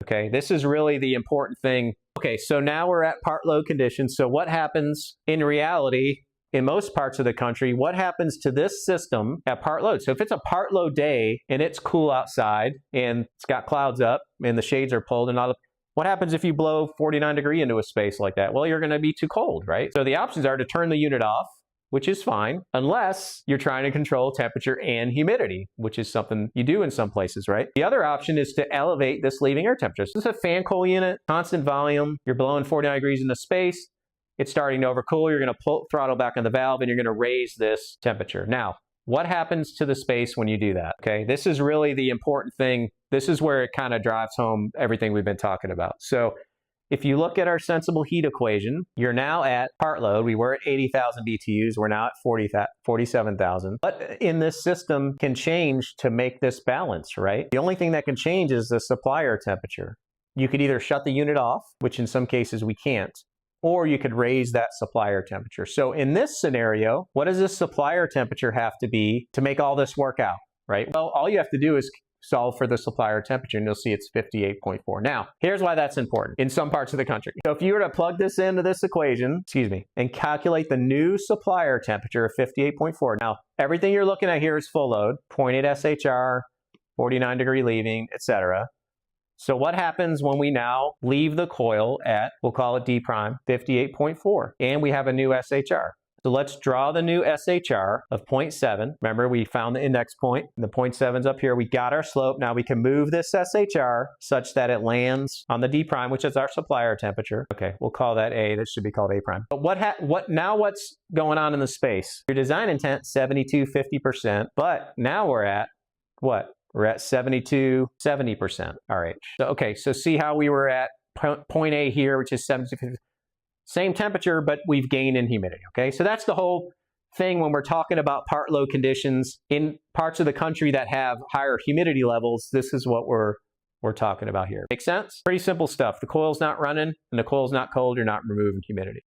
Okay, this is really the important thing. Okay, so now we're at part load conditions. So what happens in reality in most parts of the country? What happens to this system at part load? So if it's a part load day and it's cool outside and it's got clouds up and the shades are pulled and all the, what happens if you blow 49 degree into a space like that? Well, you're going to be too cold, right? So the options are to turn the unit off, which is fine, unless you're trying to control temperature and humidity, which is something you do in some places, right? The other option is to elevate this leaving air temperature. So this is a fan coil unit, constant volume. You're blowing 49 degrees into space. It's starting to overcool. You're going to pull throttle back on the valve and you're going to raise this temperature. Now, what happens to the space when you do that? Okay, this is really the important thing. This is where it kind of drives home everything we've been talking about. So if you look at our sensible heat equation, you're now at part load. We were at 80,000 BTUs. We're now at 47,000. What in this system can change to make this balance, right? The only thing that can change is the supplier temperature. You could either shut the unit off, which in some cases we can't, or you could raise that supplier temperature. So in this scenario, what does this supplier temperature have to be to make all this work out, right? Well, all you have to do is solve for the supplier temperature and you'll see it's 58.4. Now, here's why that's important in some parts of the country. So if you were to plug this into this equation, and calculate the new supplier temperature of 58.4. Now, everything you're looking at here is full load, 0.8 SHR, 49 degree leaving, etc. So what happens when we now leave the coil at, we'll call it D prime, 58.4, and we have a new SHR. So let's draw the new SHR of 0.7. Remember, we found the index point, and the 0.7's up here. We got our slope. Now we can move this SHR such that it lands on the D prime, which is our supplier temperature. Okay, we'll call that A. This should be called A prime. But what's going on in the space? Your design intent, 72, 50%, but now we're at what? We're at 72, 70% RH. So, okay, so see how we were at point A here, which is 72, 50. Same temperature, but we've gained in humidity, okay? So that's the whole thing when we're talking about part load conditions in parts of the country that have higher humidity levels. This is what we're talking about here. Make sense? Pretty simple stuff. The coil's not running and the coil's not cold, you're not removing humidity.